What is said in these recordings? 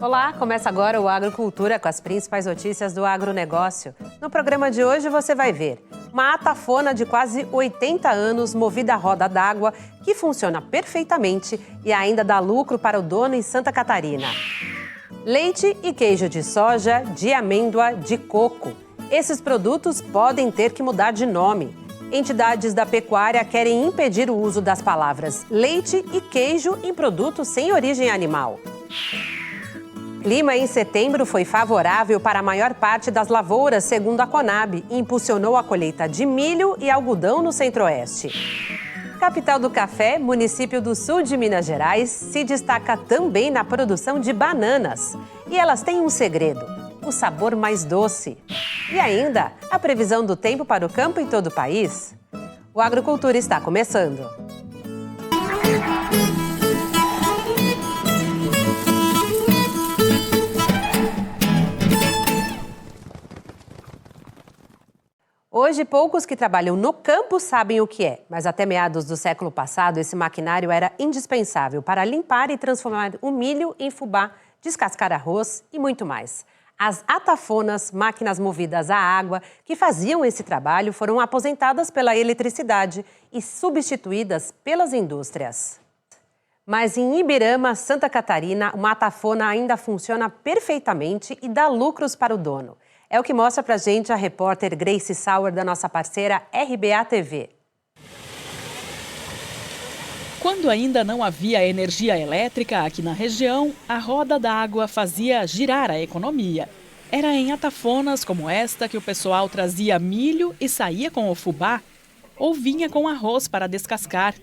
Olá, começa agora o Agrocultura com as principais notícias do agronegócio. No programa de hoje você vai ver uma atafona de quase 80 anos movida a roda d'água que funciona perfeitamente e ainda dá lucro para o dono em Santa Catarina. Leite e queijo de soja, de amêndoa, de coco. Esses produtos podem ter que mudar de nome. Entidades da pecuária querem impedir o uso das palavras leite e queijo em produtos sem origem animal. Clima em setembro foi favorável para a maior parte das lavouras, segundo a Conab, e impulsionou a colheita de milho e algodão no Centro-Oeste. Capital do café, município do sul de Minas Gerais, se destaca também na produção de bananas. E elas têm um segredo: o sabor mais doce. E ainda, a previsão do tempo para o campo em todo o país. O Agrocultura está começando. Hoje, poucos que trabalham no campo sabem o que é, mas até meados do século passado, esse maquinário era indispensável para limpar e transformar o milho em fubá, descascar arroz e muito mais. As atafonas, máquinas movidas à água, que faziam esse trabalho, foram aposentadas pela eletricidade e substituídas pelas indústrias. Mas em Ibirama, Santa Catarina, uma atafona ainda funciona perfeitamente e dá lucros para o dono. É o que mostra pra gente a repórter Grace Sauer, da nossa parceira RBA TV. Quando ainda não havia energia elétrica aqui na região, a roda d'água fazia girar a economia. Era em atafonas como esta que o pessoal trazia milho e saía com o fubá, ou vinha com arroz para descascar.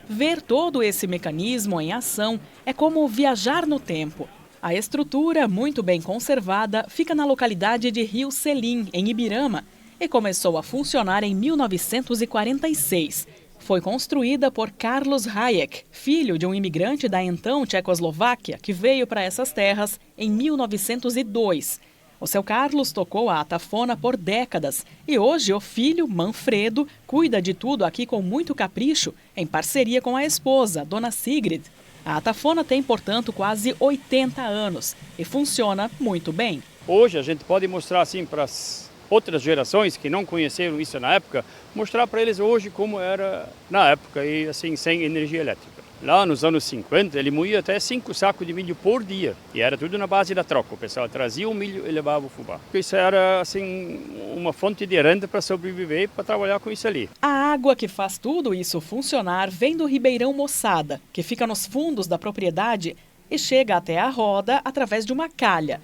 Ver todo esse mecanismo em ação é como viajar no tempo. A estrutura, muito bem conservada, fica na localidade de Rio Selim, em Ibirama, e começou a funcionar em 1946. Foi construída por Carlos Hayek, filho de um imigrante da então Tchecoslováquia, que veio para essas terras em 1902. O seu Carlos tocou a atafona por décadas e hoje o filho, Manfredo, cuida de tudo aqui com muito capricho, em parceria com a esposa, Dona Sigrid. A atafona tem, portanto, quase 80 anos e funciona muito bem. Hoje a gente pode mostrar assim para as outras gerações que não conheceram isso na época, mostrar para eles hoje como era na época e assim sem energia elétrica. Lá nos anos 50 ele moía até 5 sacos de milho por dia e era tudo na base da troca. O pessoal trazia o milho e levava o fubá. Isso era assim uma fonte de renda para sobreviver, para trabalhar com isso ali. A água que faz tudo isso funcionar vem do Ribeirão Moçada, que fica nos fundos da propriedade e chega até a roda através de uma calha.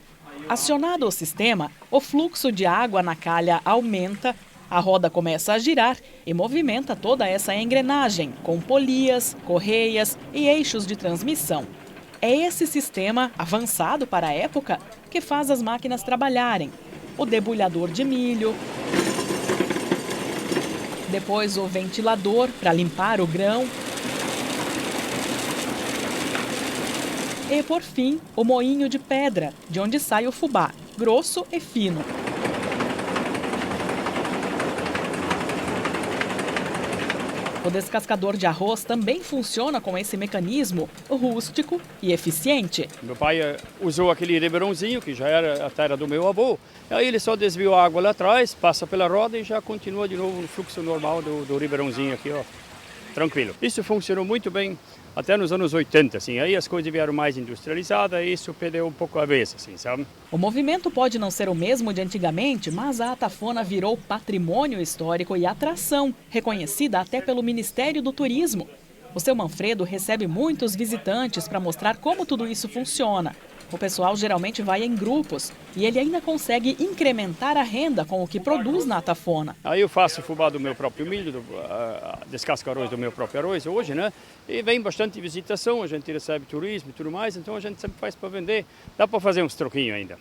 Acionado o sistema, o fluxo de água na calha aumenta, a roda começa a girar e movimenta toda essa engrenagem, com polias, correias e eixos de transmissão. É esse sistema, avançado para a época, que faz as máquinas trabalharem. O debulhador de milho, depois o ventilador para limpar o grão e, por fim, o moinho de pedra, de onde sai o fubá, grosso e fino. O descascador de arroz também funciona com esse mecanismo rústico e eficiente. Meu pai usou aquele ribeirãozinho, que já era a terra do meu avô. Aí ele só desviou a água lá atrás, passa pela roda e já continua de novo no fluxo normal do ribeirãozinho aqui, ó. Tranquilo. Isso funcionou muito bem até nos anos 80, assim. Aí as coisas vieram mais industrializadas e isso perdeu um pouco a vez, assim, sabe? O movimento pode não ser o mesmo de antigamente, mas a atafona virou patrimônio histórico e atração, reconhecida até pelo Ministério do Turismo. O seu Manfredo recebe muitos visitantes para mostrar como tudo isso funciona. O pessoal geralmente vai em grupos e ele ainda consegue incrementar a renda com o que produz na atafona. Aí eu faço fubá do meu próprio milho, descasco arroz do meu próprio arroz hoje, né? E vem bastante visitação, a gente recebe turismo e tudo mais, então a gente sempre faz para vender. Dá para fazer uns troquinhos ainda.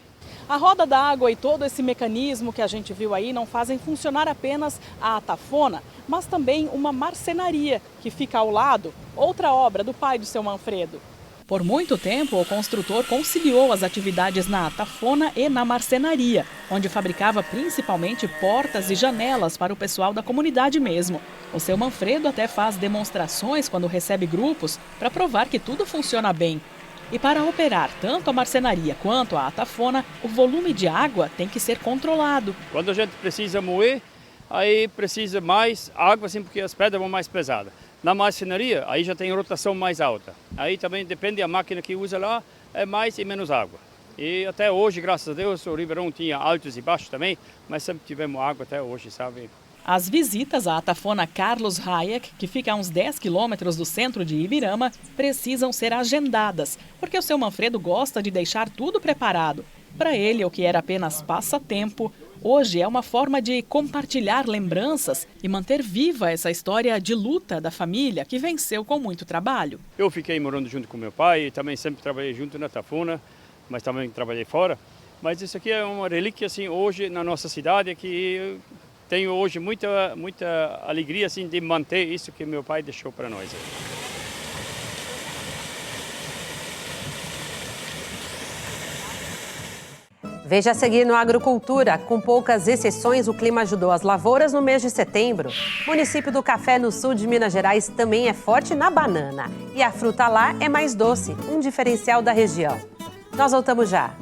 A roda d'água e todo esse mecanismo que a gente viu aí não fazem funcionar apenas a atafona, mas também uma marcenaria que fica ao lado, outra obra do pai do seu Manfredo. Por muito tempo, o construtor conciliou as atividades na atafona e na marcenaria, onde fabricava principalmente portas e janelas para o pessoal da comunidade mesmo. O seu Manfredo até faz demonstrações quando recebe grupos para provar que tudo funciona bem. E para operar tanto a marcenaria quanto a atafona, o volume de água tem que ser controlado. Quando a gente precisa moer, aí precisa mais água, assim, porque as pedras vão mais pesadas. Na marcenaria, aí já tem rotação mais alta. Aí também depende da máquina que usa lá, é mais e menos água. E até hoje, graças a Deus, o Ribeirão tinha altos e baixos também, mas sempre tivemos água até hoje, sabe? As visitas à atafona Carlos Hayek, que fica a uns 10 quilômetros do centro de Ibirama, precisam ser agendadas, porque o seu Manfredo gosta de deixar tudo preparado. Para ele, o que era apenas passatempo, hoje é uma forma de compartilhar lembranças e manter viva essa história de luta da família que venceu com muito trabalho. Eu fiquei morando junto com meu pai e também sempre trabalhei junto na atafona, mas também trabalhei fora. Mas isso aqui é uma relíquia assim, hoje na nossa cidade que tenho hoje muita alegria assim, de manter isso que meu pai deixou para nós. Veja a seguir no Agricultura. Com poucas exceções, o clima ajudou as lavouras no mês de setembro. O município do Café, no sul de Minas Gerais, também é forte na banana. E a fruta lá é mais doce, um diferencial da região. Nós voltamos já.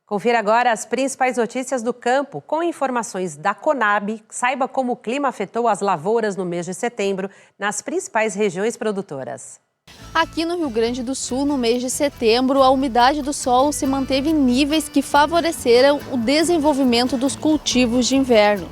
Confira agora as principais notícias do campo, com informações da Conab. Saiba como o clima afetou as lavouras no mês de setembro nas principais regiões produtoras. Aqui no Rio Grande do Sul, no mês de setembro, a umidade do solo se manteve em níveis que favoreceram o desenvolvimento dos cultivos de inverno.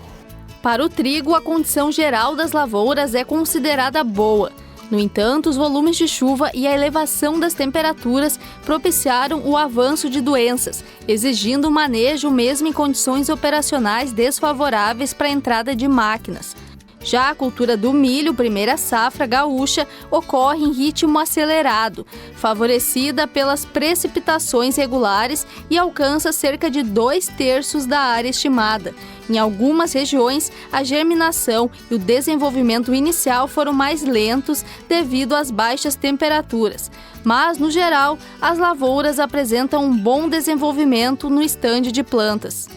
Para o trigo, a condição geral das lavouras é considerada boa. No entanto, os volumes de chuva e a elevação das temperaturas propiciaram o avanço de doenças, exigindo um manejo mesmo em condições operacionais desfavoráveis para a entrada de máquinas. Já a cultura do milho, primeira safra gaúcha, ocorre em ritmo acelerado, favorecida pelas precipitações regulares e alcança cerca de 2/3 da área estimada. Em algumas regiões, a germinação e o desenvolvimento inicial foram mais lentos devido às baixas temperaturas. Mas, no geral, as lavouras apresentam um bom desenvolvimento no estande de plantas.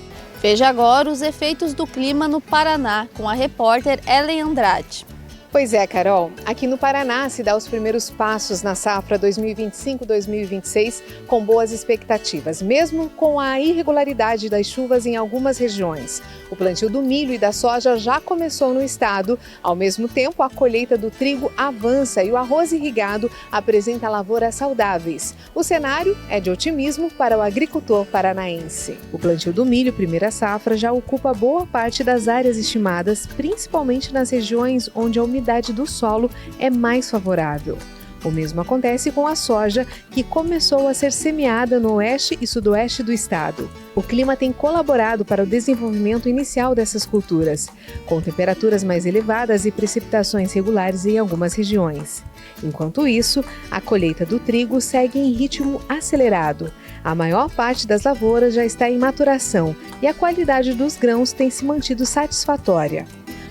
Veja agora os efeitos do clima no Paraná, com a repórter Ellen Andrade. Pois é, Carol. Aqui no Paraná se dá os primeiros passos na safra 2025-2026 com boas expectativas, mesmo com a irregularidade das chuvas em algumas regiões. O plantio do milho e da soja já começou no estado. Ao mesmo tempo, a colheita do trigo avança e o arroz irrigado apresenta lavouras saudáveis. O cenário é de otimismo para o agricultor paranaense. O plantio do milho, primeira safra, já ocupa boa parte das áreas estimadas, principalmente nas regiões onde a umidade do solo é mais favorável. O mesmo acontece com a soja, que começou a ser semeada no oeste e sudoeste do estado. O clima tem colaborado para o desenvolvimento inicial dessas culturas, com temperaturas mais elevadas e precipitações regulares em algumas regiões. Enquanto isso, a colheita do trigo segue em ritmo acelerado. A maior parte das lavouras já está em maturação e a qualidade dos grãos tem se mantido satisfatória.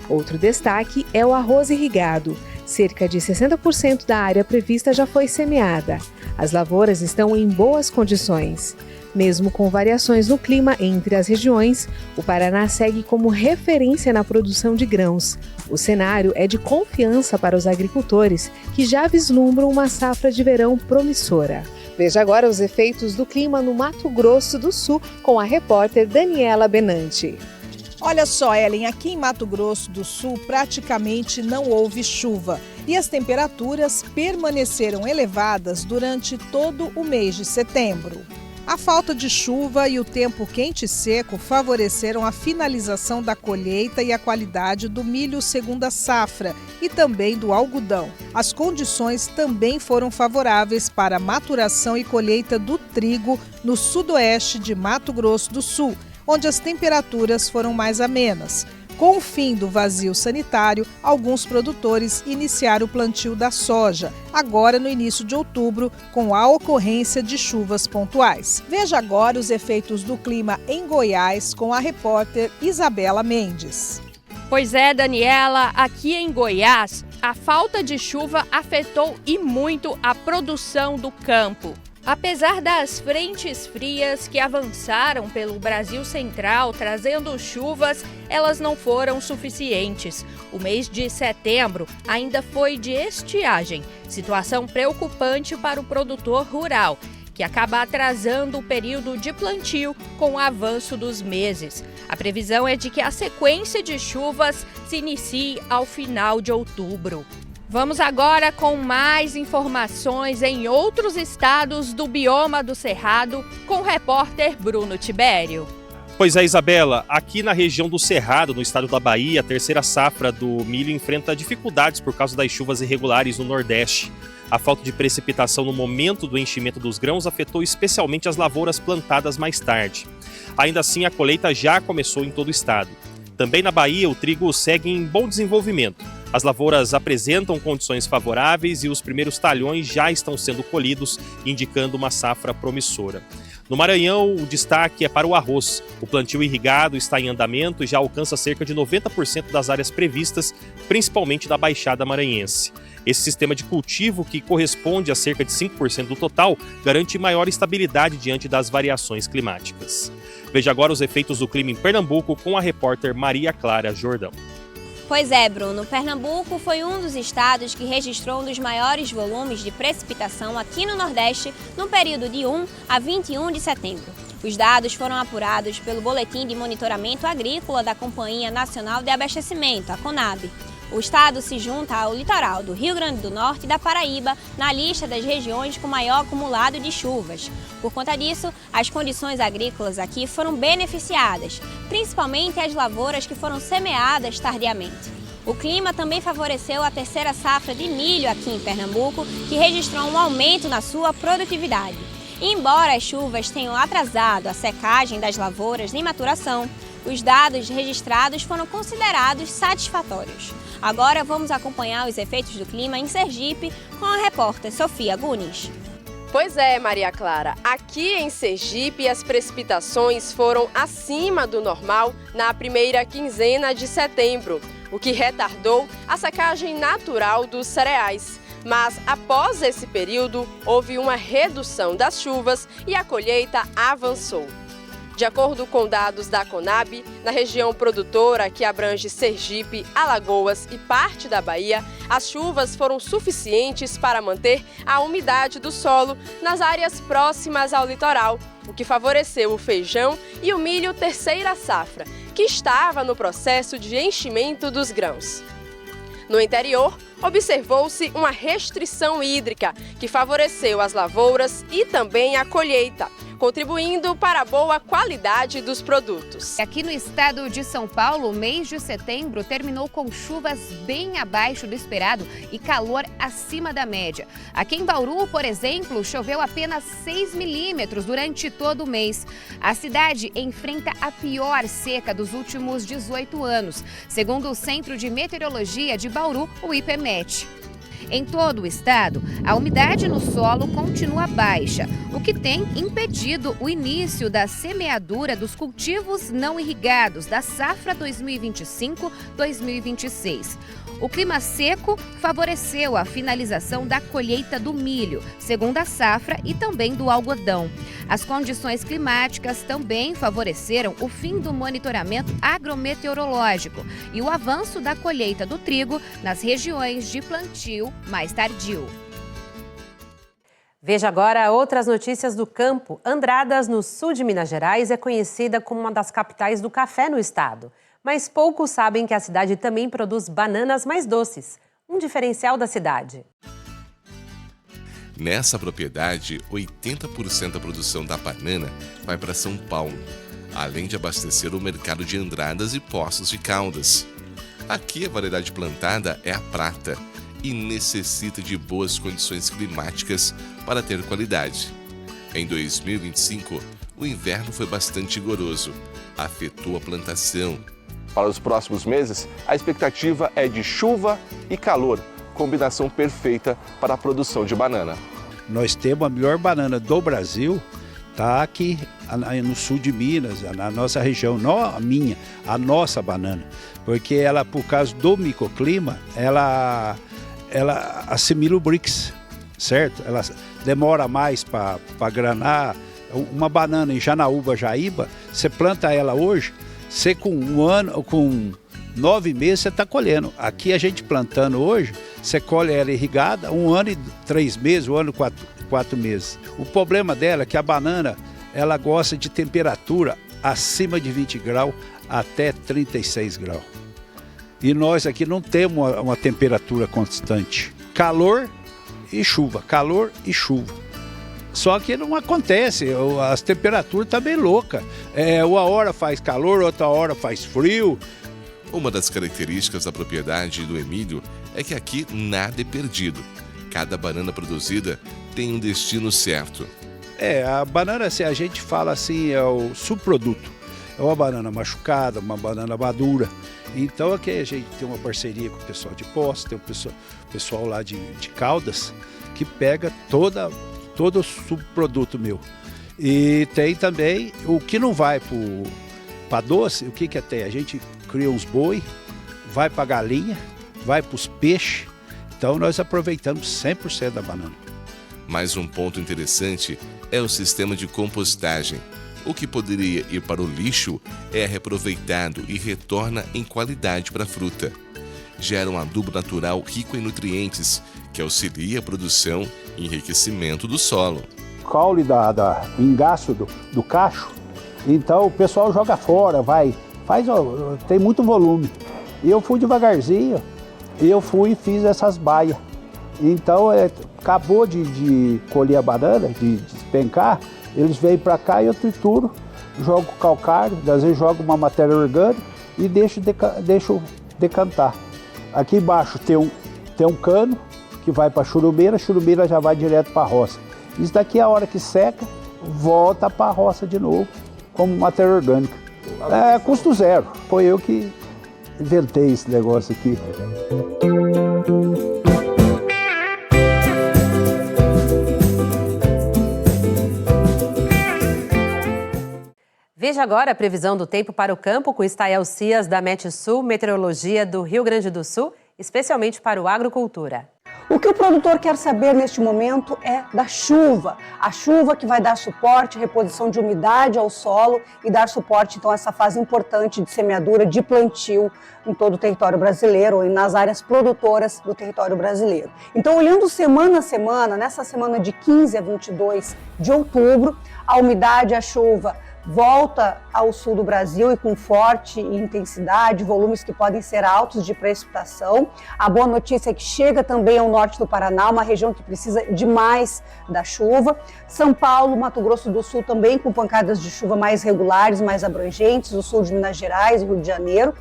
Outro destaque é o arroz irrigado. Cerca de 60% da área prevista já foi semeada. As lavouras estão em boas condições. Mesmo com variações no clima entre as regiões, o Paraná segue como referência na produção de grãos. O cenário é de confiança para os agricultores, que já vislumbram uma safra de verão promissora. Veja agora os efeitos do clima no Mato Grosso do Sul com a repórter Daniela Benanti. Olha só, Ellen, aqui em Mato Grosso do Sul praticamente não houve chuva e as temperaturas permaneceram elevadas durante todo o mês de setembro. A falta de chuva e o tempo quente e seco favoreceram a finalização da colheita e a qualidade do milho segunda safra e também do algodão. As condições também foram favoráveis para a maturação e colheita do trigo no sudoeste de Mato Grosso do Sul, onde as temperaturas foram mais amenas. Com o fim do vazio sanitário, alguns produtores iniciaram o plantio da soja, agora no início de outubro, com a ocorrência de chuvas pontuais. Veja agora os efeitos do clima em Goiás com a repórter Isabela Mendes. Pois é, Daniela, aqui em Goiás, a falta de chuva afetou e muito a produção do campo. Apesar das frentes frias que avançaram pelo Brasil Central trazendo chuvas, elas não foram suficientes. O mês de setembro ainda foi de estiagem, situação preocupante para o produtor rural, que acaba atrasando o período de plantio com o avanço dos meses. A previsão é de que a sequência de chuvas se inicie ao final de outubro. Vamos agora com mais informações em outros estados do bioma do Cerrado, com o repórter Bruno Tibério. Pois é, Isabela, aqui na região do Cerrado, no estado da Bahia, a terceira safra do milho enfrenta dificuldades por causa das chuvas irregulares no Nordeste. A falta de precipitação no momento do enchimento dos grãos afetou especialmente as lavouras plantadas mais tarde. Ainda assim, a colheita já começou em todo o estado. Também na Bahia, o trigo segue em bom desenvolvimento. As lavouras apresentam condições favoráveis e os primeiros talhões já estão sendo colhidos, indicando uma safra promissora. No Maranhão, o destaque é para o arroz. O plantio irrigado está em andamento e já alcança cerca de 90% das áreas previstas, principalmente na Baixada Maranhense. Esse sistema de cultivo, que corresponde a cerca de 5% do total, garante maior estabilidade diante das variações climáticas. Veja agora os efeitos do clima em Pernambuco com a repórter Maria Clara Jordão. Pois é, Bruno. Pernambuco foi um dos estados que registrou um dos maiores volumes de precipitação aqui no Nordeste no período de 1 a 21 de setembro. Os dados foram apurados pelo Boletim de Monitoramento Agrícola da Companhia Nacional de Abastecimento, a CONAB. O estado se junta ao litoral do Rio Grande do Norte e da Paraíba na lista das regiões com maior acumulado de chuvas. Por conta disso, as condições agrícolas aqui foram beneficiadas, principalmente as lavouras que foram semeadas tardiamente. O clima também favoreceu a terceira safra de milho aqui em Pernambuco, que registrou um aumento na sua produtividade. E embora as chuvas tenham atrasado a secagem das lavouras em maturação, os dados registrados foram considerados satisfatórios. Agora vamos acompanhar os efeitos do clima em Sergipe com a repórter Sofia Gunes. Pois é, Maria Clara. Aqui em Sergipe, as precipitações foram acima do normal na primeira quinzena de setembro, o que retardou a secagem natural dos cereais. Mas após esse período, houve uma redução das chuvas e a colheita avançou. De acordo com dados da CONAB, na região produtora que abrange Sergipe, Alagoas e parte da Bahia, as chuvas foram suficientes para manter a umidade do solo nas áreas próximas ao litoral, o que favoreceu o feijão e o milho terceira safra, que estava no processo de enchimento dos grãos. No interior, observou-se uma restrição hídrica que favoreceu as lavouras e também a colheita, contribuindo para a boa qualidade dos produtos. Aqui no estado de São Paulo, o mês de setembro terminou com chuvas bem abaixo do esperado e calor acima da média. Aqui em Bauru, por exemplo, choveu apenas 6 milímetros durante todo o mês. A cidade enfrenta a pior seca dos últimos 18 anos, segundo o Centro de Meteorologia de Bauru, o IPMET. Em todo o estado, a umidade no solo continua baixa, o que tem impedido o início da semeadura dos cultivos não irrigados da safra 2025-2026. O clima seco favoreceu a finalização da colheita do milho, segunda safra e também do algodão. As condições climáticas também favoreceram o fim do monitoramento agrometeorológico e o avanço da colheita do trigo nas regiões de plantio mais tardio. Veja agora outras notícias do campo. Andradas, no sul de Minas Gerais, é conhecida como uma das capitais do café no estado. Mas poucos sabem que a cidade também produz bananas mais doces, um diferencial da cidade. Nessa propriedade, 80% da produção da banana vai para São Paulo, além de abastecer o mercado de Andradas e Poços de Caldas. Aqui a variedade plantada é a prata e necessita de boas condições climáticas para ter qualidade. Em 2025, o inverno foi bastante rigoroso, afetou a plantação. Para os próximos meses, a expectativa é de chuva e calor, combinação perfeita para a produção de banana. Nós temos a melhor banana do Brasil, está aqui no sul de Minas, na nossa região, não a minha, a nossa banana, porque ela, por causa do microclima, ela assimila o BRICS. certo? Ela demora mais para granar. Uma banana em Janaúba, Jaíba, você planta ela hoje, você com 9 meses você está colhendo. Aqui a gente plantando hoje, você colhe ela irrigada 1 ano e 3 meses, 1 ano e 4 meses. O problema dela é que a banana, ela gosta de temperatura acima de 20 graus até 36 graus. E nós aqui não temos uma temperatura constante. Calor e chuva, calor e chuva. Só que não acontece, as temperaturas estão bem loucas. Uma hora faz calor, outra hora faz frio. Uma das características da propriedade do Emílio é que aqui nada é perdido. Cada banana produzida tem um destino certo. A banana, se a gente fala assim, é o subproduto. É uma banana machucada, uma banana madura. Então aqui a gente tem uma parceria com o pessoal de Poços, tem o pessoal lá de Caldas, que pega todo o subproduto meu. E tem também o que não vai para doce, o que tem? A gente cria uns boi, vai para galinha, vai para os peixes. Então nós aproveitamos 100% da banana. Mais um ponto interessante é o sistema de compostagem. O que poderia ir para o lixo é reaproveitado e retorna em qualidade para a fruta. Gera um adubo natural rico em nutrientes, que auxilia a produção e enriquecimento do solo. O caule o engaço do cacho, então o pessoal joga fora, tem muito volume. E eu fui devagarzinho, e fiz essas baias. Então, acabou de colher a banana, de despencar, eles vêm para cá e eu trituro, jogo calcário, às vezes jogo uma matéria orgânica e deixo decantar. Aqui embaixo tem um cano que vai para a churumeira já vai direto para a roça. Isso daqui, a hora que seca, volta para a roça de novo, como matéria orgânica. Custo zero, foi eu que inventei esse negócio aqui. Veja agora a previsão do tempo para o campo com Stael Cias, da Metsul Meteorologia do Rio Grande do Sul, especialmente para o Agrocultura. O que o produtor quer saber neste momento é da chuva. A chuva que vai dar suporte, reposição de umidade ao solo e dar suporte, então, a essa fase importante de semeadura, de plantio em todo o território brasileiro ou nas áreas produtoras do território brasileiro. Então, olhando semana a semana, nessa semana de 15 a 22 de outubro, a umidade, a chuva volta ao sul do Brasil e com forte intensidade, volumes que podem ser altos de precipitação. A boa notícia é que chega também ao norte do Paraná, uma região que precisa demais da chuva. São Paulo, Mato Grosso do Sul também com pancadas de chuva mais regulares, mais abrangentes, o sul de Minas Gerais, Rio de Janeiro.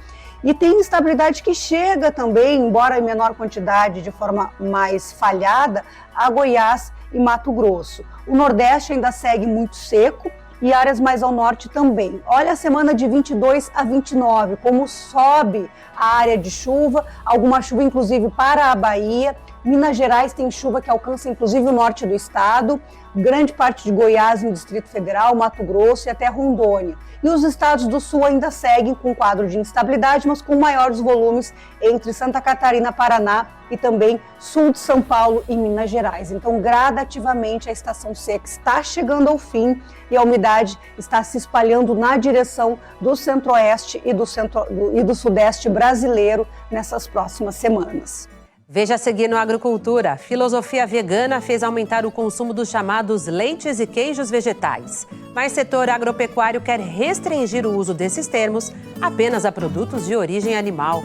E tem instabilidade que chega também, embora em menor quantidade, de forma mais falhada, a Goiás e Mato Grosso. O Nordeste ainda segue muito seco, e áreas mais ao norte também. Olha a semana de 22 a 29, como sobe a área de chuva, alguma chuva inclusive para a Bahia. Minas Gerais tem chuva que alcança inclusive o norte do estado, grande parte de Goiás no Distrito Federal, Mato Grosso e até Rondônia. E os estados do sul ainda seguem com quadro de instabilidade, mas com maiores volumes entre Santa Catarina, Paraná e também sul de São Paulo e Minas Gerais. Então, gradativamente, a estação seca está chegando ao fim e a umidade está se espalhando na direção do centro-oeste e do sudeste brasileiro nessas próximas semanas. Veja a seguir no Agrocultura. A filosofia vegana fez aumentar o consumo dos chamados leites e queijos vegetais. Mas o setor agropecuário quer restringir o uso desses termos apenas a produtos de origem animal.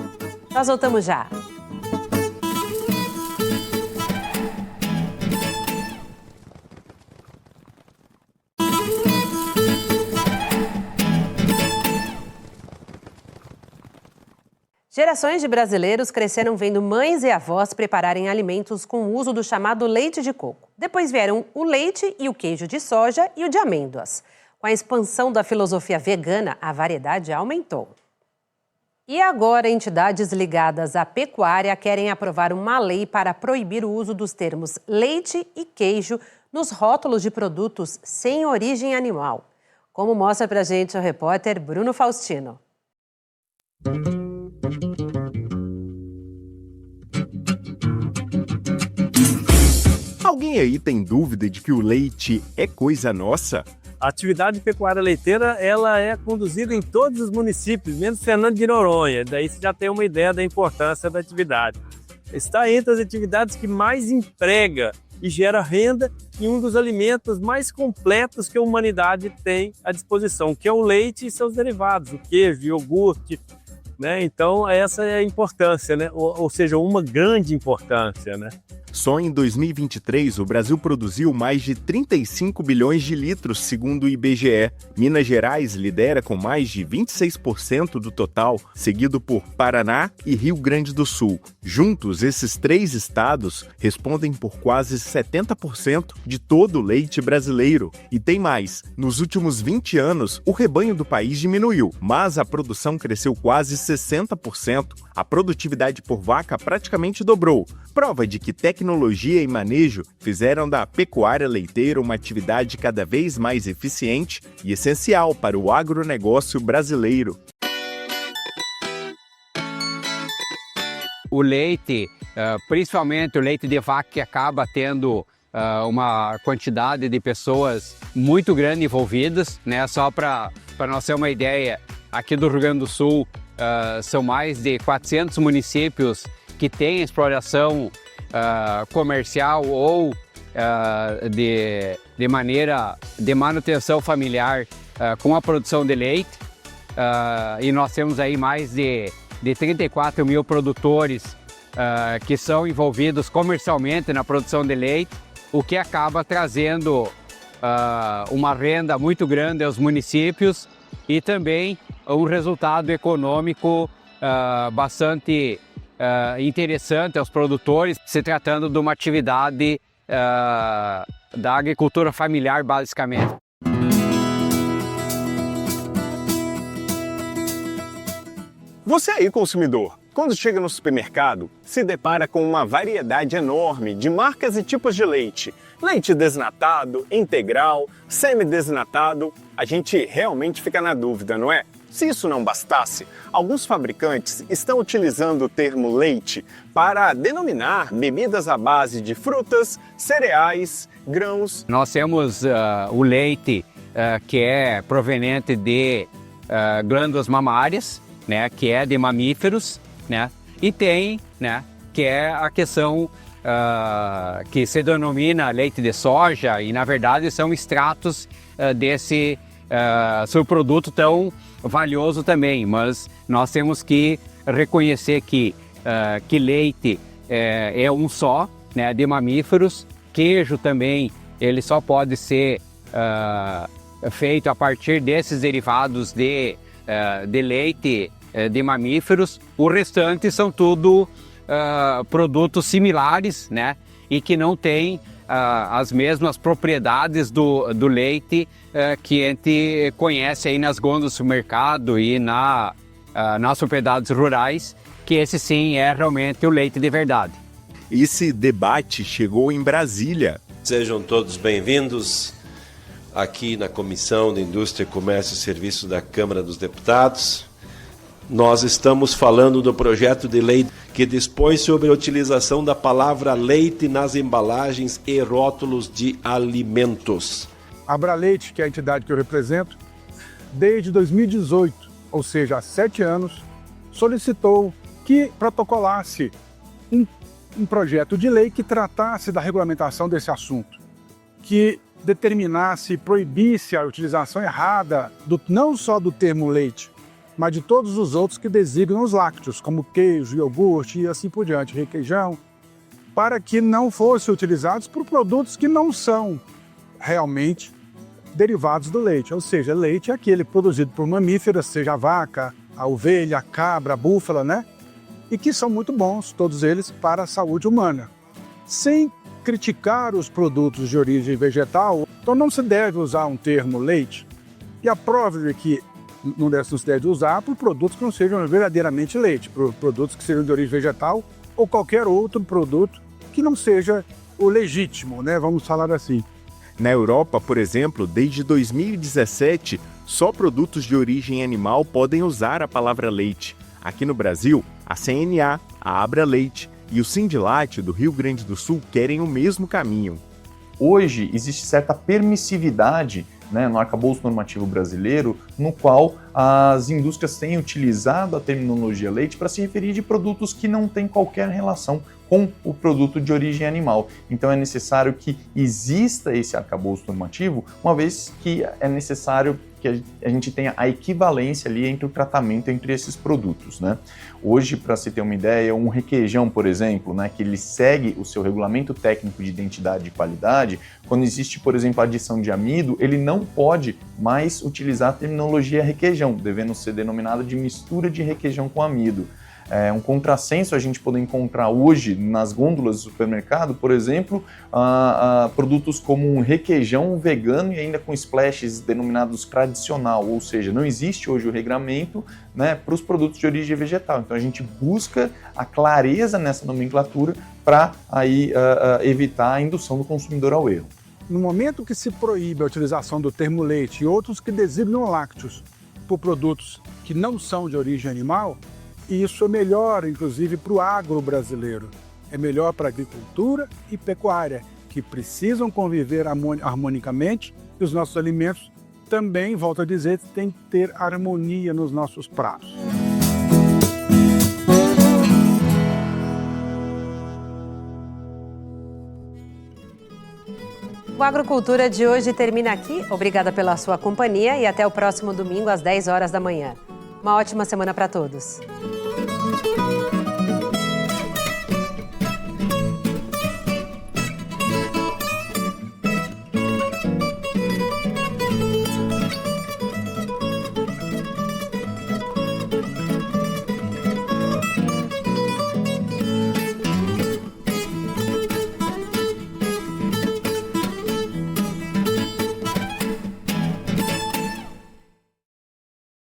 Nós voltamos já. Gerações de brasileiros cresceram vendo mães e avós prepararem alimentos com o uso do chamado leite de coco. Depois vieram o leite e o queijo de soja e o de amêndoas. Com a expansão da filosofia vegana, a variedade aumentou. E agora, entidades ligadas à pecuária querem aprovar uma lei para proibir o uso dos termos leite e queijo nos rótulos de produtos sem origem animal. Como mostra pra gente o repórter Bruno Faustino. Alguém aí tem dúvida de que o leite é coisa nossa? A atividade pecuária leiteira ela é conduzida em todos os municípios, menos Fernando de Noronha. Daí você já tem uma ideia da importância da atividade. Está entre as atividades que mais emprega e gera renda e um dos alimentos mais completos que a humanidade tem à disposição, que é o leite e seus derivados, o queijo, o iogurte, né? Então essa é a importância, né? Ou seja, uma grande importância, né? Só em 2023, o Brasil produziu mais de 35 bilhões de litros, segundo o IBGE. Minas Gerais lidera com mais de 26% do total, seguido por Paraná e Rio Grande do Sul. Juntos, esses 3 estados respondem por quase 70% de todo o leite brasileiro. E tem mais, nos últimos 20 anos, o rebanho do país diminuiu, mas a produção cresceu quase 60%. A produtividade por vaca praticamente dobrou. Prova de que tecnologia e manejo fizeram da pecuária leiteira uma atividade cada vez mais eficiente e essencial para o agronegócio brasileiro. O leite, principalmente o leite de vaca, que acaba tendo uma quantidade de pessoas muito grande envolvidas, né? Só para nós ter uma ideia, aqui do Rio Grande do Sul são mais de 400 municípios que têm exploração comercial ou de maneira de manutenção familiar com a produção de leite, e nós temos aí mais de 34 mil produtores que são envolvidos comercialmente na produção de leite, o que acaba trazendo uma renda muito grande aos municípios e também um resultado econômico bastante interessante aos produtores, se tratando de uma atividade da agricultura familiar, basicamente. Você aí, consumidor, quando chega no supermercado, se depara com uma variedade enorme de marcas e tipos de leite. Leite desnatado, integral, semidesnatado. A gente realmente fica na dúvida, não é? Se isso não bastasse, alguns fabricantes estão utilizando o termo leite para denominar bebidas à base de frutas, cereais, grãos. Nós temos o leite que é proveniente de glândulas mamárias, né, que é de mamíferos, né, e tem, né, que é a questão que se denomina leite de soja e na verdade são extratos desse subproduto tão valioso também, mas nós temos que reconhecer que leite é um só, né, de mamíferos. Queijo também, ele só pode ser feito a partir desses derivados de leite de mamíferos. O restante são tudo produtos similares, né, e que não têm as mesmas propriedades do leite que a gente conhece aí nas gôndolas do mercado e nas propriedades rurais, que esse sim é realmente o leite de verdade. Esse debate chegou em Brasília. Sejam todos bem-vindos aqui na Comissão de Indústria, Comércio e Serviços da Câmara dos Deputados. Nós estamos falando do projeto de lei que dispõe sobre a utilização da palavra leite nas embalagens e rótulos de alimentos. A Abraleite, que é a entidade que eu represento, desde 2018, ou seja, há 7 anos, solicitou que protocolasse um projeto de lei que tratasse da regulamentação desse assunto, que determinasse, proibisse a utilização errada não só do termo leite, mas de todos os outros que designam os lácteos, como queijo, iogurte e assim por diante, requeijão, para que não fossem utilizados por produtos que não são realmente derivados do leite. Ou seja, leite é aquele produzido por mamíferos, seja a vaca, a ovelha, a cabra, a búfala, né? E que são muito bons, todos eles, para a saúde humana. Sem criticar os produtos de origem vegetal, então não se deve usar um termo leite. E a prova de que não se deve usar por produtos que não sejam verdadeiramente leite, por produtos que sejam de origem vegetal ou qualquer outro produto que não seja o legítimo, né? Vamos falar assim. Na Europa, por exemplo, desde 2017, só produtos de origem animal podem usar a palavra leite. Aqui no Brasil, a CNA, a Abraleite e o Sindilate do Rio Grande do Sul querem o mesmo caminho. hoje existe certa permissividade, né, no arcabouço normativo brasileiro, no qual as indústrias têm utilizado a terminologia leite para se referir de produtos que não têm qualquer relação com o produto de origem animal. Então é necessário que exista esse arcabouço normativo, uma vez que é necessário que a gente tenha a equivalência ali entre o tratamento entre esses produtos, né? Hoje, para se ter uma ideia, um requeijão, por exemplo, né, que ele segue o seu regulamento técnico de identidade e qualidade, quando existe, por exemplo, a adição de amido, ele não pode mais utilizar a terminologia requeijão, devendo ser denominado de mistura de requeijão com amido. É um contrassenso a gente poder encontrar hoje nas gôndolas do supermercado, por exemplo, produtos como um requeijão vegano e ainda com splashes denominados tradicional, ou seja, não existe hoje o regramento, né, para os produtos de origem vegetal. Então a gente busca a clareza nessa nomenclatura para aí evitar a indução do consumidor ao erro. No momento que se proíbe a utilização do termo leite e outros que designam lácteos por produtos que não são de origem animal, isso é melhor, inclusive, para o agro brasileiro. É melhor para a agricultura e pecuária, que precisam conviver harmonicamente, e os nossos alimentos também, volto a dizer, têm que ter harmonia nos nossos pratos. O Agrocultura de hoje termina aqui. Obrigada pela sua companhia e até o próximo domingo às 10 horas da manhã. Uma ótima semana para todos.